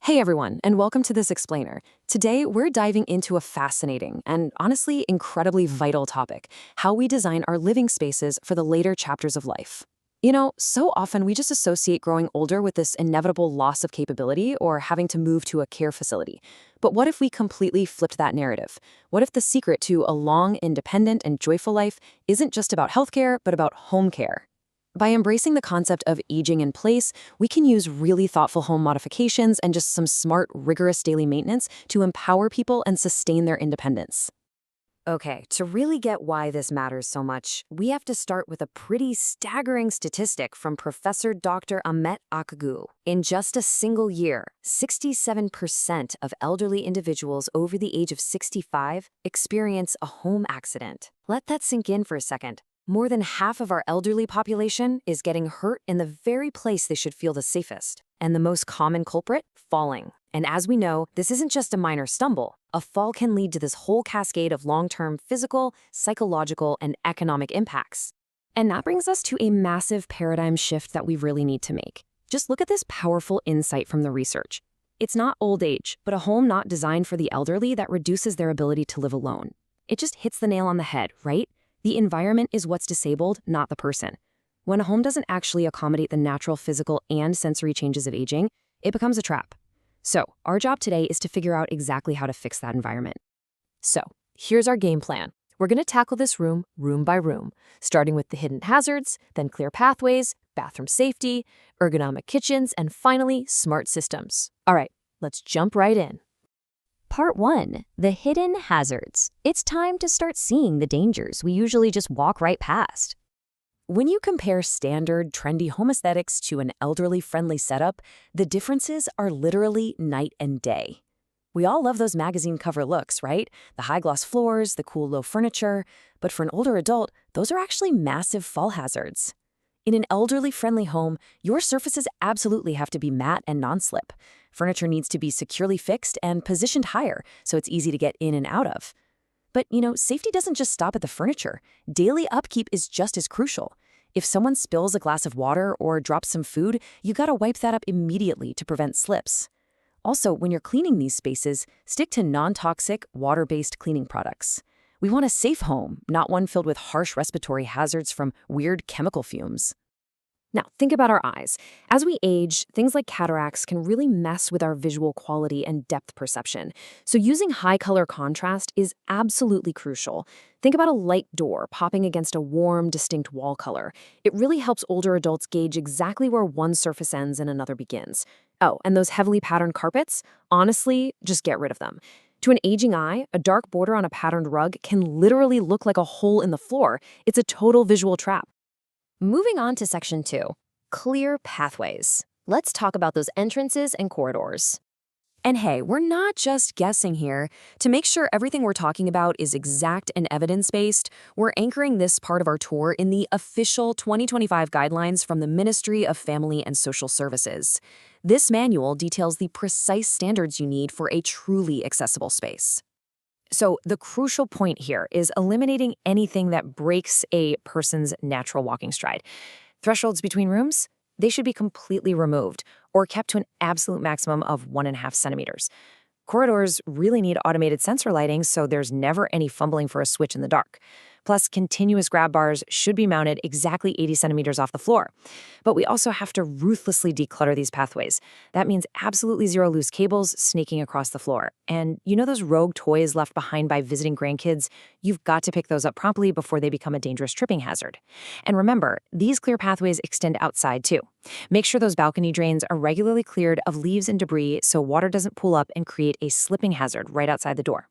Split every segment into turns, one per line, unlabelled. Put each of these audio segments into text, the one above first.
Hey everyone, and welcome to this explainer. Today, we're diving into a fascinating and honestly incredibly vital topic: how we design our living spaces for the later chapters of life. So often we just associate growing older with this inevitable loss of capability or having to move to a care facility. But what if we completely flipped that narrative? What if the secret to a long, independent, and joyful life isn't just about healthcare, but about home care? By embracing the concept of aging in place, we can use really thoughtful home modifications and just some smart, rigorous daily maintenance to empower people and sustain their independence. Okay, to really get why this matters so much, we have to start with a pretty staggering statistic from Professor Dr. Amit Akagu. In just a single year, 67% of elderly individuals over the age of 65 experience a home accident. Let that sink in for a second. More than half of our elderly population is getting hurt in the very place they should feel the safest. And the most common culprit? Falling. And as we know, this isn't just a minor stumble. A fall can lead to this whole cascade of long-term physical, psychological, and economic impacts. And that brings us to a massive paradigm shift that we really need to make. Just look at this powerful insight from the research. It's not old age, but a home not designed for the elderly that reduces their ability to live alone. It just hits the nail on the head, right? The environment is what's disabled, not the person. When a home doesn't actually accommodate the natural physical and sensory changes of aging, it becomes a trap. So, our job today is to figure out exactly how to fix that environment. So, here's our game plan. We're going to tackle this room by room, starting with the hidden hazards, then clear pathways, bathroom safety, ergonomic kitchens, and finally, smart systems. All right, let's jump right in.
Part 1. The Hidden Hazards. It's time to start seeing the dangers we usually just walk right past.
When you compare standard, trendy home aesthetics to an elderly-friendly setup, the differences are literally night and day. We all love those magazine cover looks, right? The high-gloss floors, the cool low furniture. But for an older adult, those are actually massive fall hazards. In an elderly-friendly home, your surfaces absolutely have to be matte and non-slip. Furniture needs to be securely fixed and positioned higher so it's easy to get in and out of. But, safety doesn't just stop at the furniture. Daily upkeep is just as crucial. If someone spills a glass of water or drops some food, you gotta wipe that up immediately to prevent slips. Also, when you're cleaning these spaces, stick to non-toxic, water-based cleaning products. We want a safe home, not one filled with harsh respiratory hazards from weird chemical fumes. Now, think about our eyes. As we age, things like cataracts can really mess with our visual quality and depth perception. So using high color contrast is absolutely crucial. Think about a light door popping against a warm, distinct wall color. It really helps older adults gauge exactly where one surface ends and another begins. Oh, and those heavily patterned carpets? Honestly, just get rid of them. To an aging eye, a dark border on a patterned rug can literally look like a hole in the floor. It's a total visual trap. Moving on to Section 2, clear pathways. Let's talk about those entrances and corridors. And hey, we're not just guessing here. To make sure everything we're talking about is exact and evidence-based, we're anchoring this part of our tour in the official 2025 guidelines from the Ministry of Family and Social Services. This manual details the precise standards you need for a truly accessible space. So the crucial point here is eliminating anything that breaks a person's natural walking stride. Thresholds between rooms, they should be completely removed or kept to an absolute maximum of 1.5 centimeters. Corridors really need automated sensor lighting so there's never any fumbling for a switch in the dark. Plus, continuous grab bars should be mounted exactly 80 centimeters off the floor. But we also have to ruthlessly declutter these pathways. That means absolutely zero loose cables snaking across the floor. And those rogue toys left behind by visiting grandkids? You've got to pick those up promptly before they become a dangerous tripping hazard. And remember, these clear pathways extend outside too. Make sure those balcony drains are regularly cleared of leaves and debris so water doesn't pool up and create a slipping hazard right outside the door.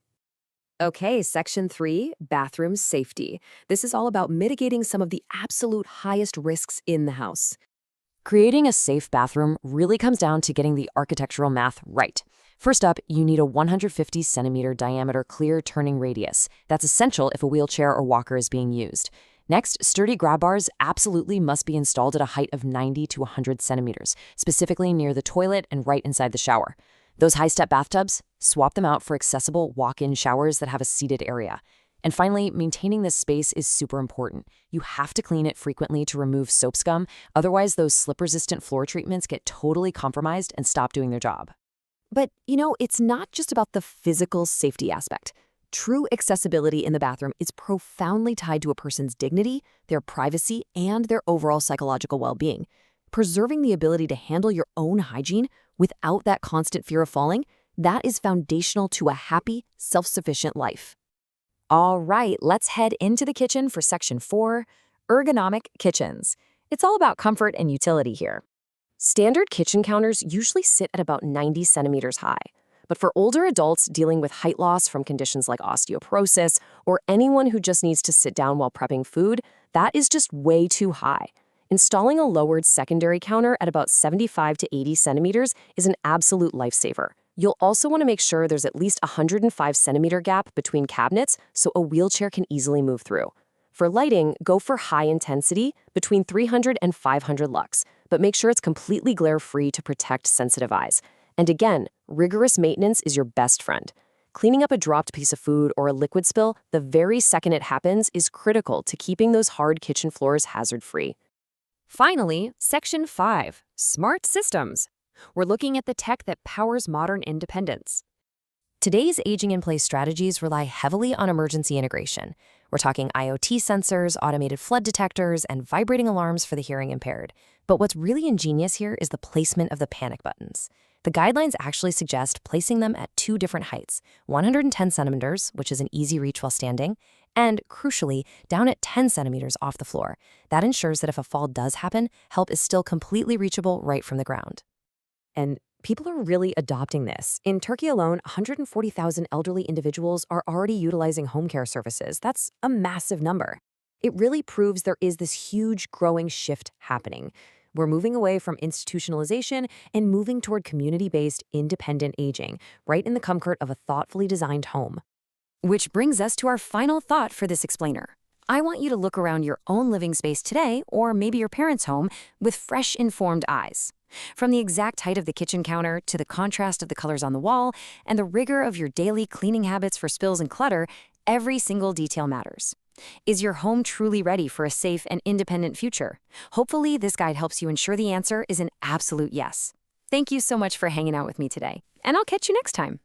Okay, Section 3, bathroom safety. This is all about mitigating some of the absolute highest risks in the house. Creating a safe bathroom really comes down to getting the architectural math right. First up, you need a 150 centimeter diameter clear turning radius. That's essential if a wheelchair or walker is being used. Next, sturdy grab bars absolutely must be installed at a height of 90 to 100 centimeters, specifically near the toilet and right inside the shower. Those high-step bathtubs, swap them out for accessible walk-in showers that have a seated area. And finally, maintaining this space is super important. You have to clean it frequently to remove soap scum, otherwise those slip-resistant floor treatments get totally compromised and stop doing their job. But, it's not just about the physical safety aspect. True accessibility in the bathroom is profoundly tied to a person's dignity, their privacy, and their overall psychological well-being. Preserving the ability to handle your own hygiene without that constant fear of falling, that is foundational to a happy, self-sufficient life. All right, let's head into the kitchen for Section 4, Ergonomic Kitchens. It's all about comfort and utility here. Standard kitchen counters usually sit at about 90 centimeters high. But for older adults dealing with height loss from conditions like osteoporosis, or anyone who just needs to sit down while prepping food, that is just way too high. Installing a lowered secondary counter at about 75 to 80 centimeters is an absolute lifesaver. You'll also want to make sure there's at least a 105 centimeter gap between cabinets so a wheelchair can easily move through. For lighting, go for high intensity, between 300 and 500 lux, but make sure it's completely glare-free to protect sensitive eyes. And again, rigorous maintenance is your best friend. Cleaning up a dropped piece of food or a liquid spill the very second it happens is critical to keeping those hard kitchen floors hazard-free. Finally, Section 5, Smart Systems. We're looking at the tech that powers modern independence. Today's aging-in-place strategies rely heavily on emergency integration. We're talking IoT sensors, automated flood detectors, and vibrating alarms for the hearing impaired. But what's really ingenious here is the placement of the panic buttons. The guidelines actually suggest placing them at two different heights, 110 centimeters, which is an easy reach while standing, and, crucially, down at 10 centimeters off the floor. That ensures that if a fall does happen, help is still completely reachable right from the ground. And people are really adopting this. In Turkey alone, 140,000 elderly individuals are already utilizing home care services. That's a massive number. It really proves there is this huge growing shift happening. We're moving away from institutionalization and moving toward community-based, independent aging, right in the comfort of a thoughtfully designed home. Which brings us to our final thought for this explainer. I want you to look around your own living space today, or maybe your parents' home, with fresh, informed eyes. From the exact height of the kitchen counter to the contrast of the colors on the wall and the rigor of your daily cleaning habits for spills and clutter, every single detail matters. Is your home truly ready for a safe and independent future? Hopefully, this guide helps you ensure the answer is an absolute yes. Thank you so much for hanging out with me today, and I'll catch you next time.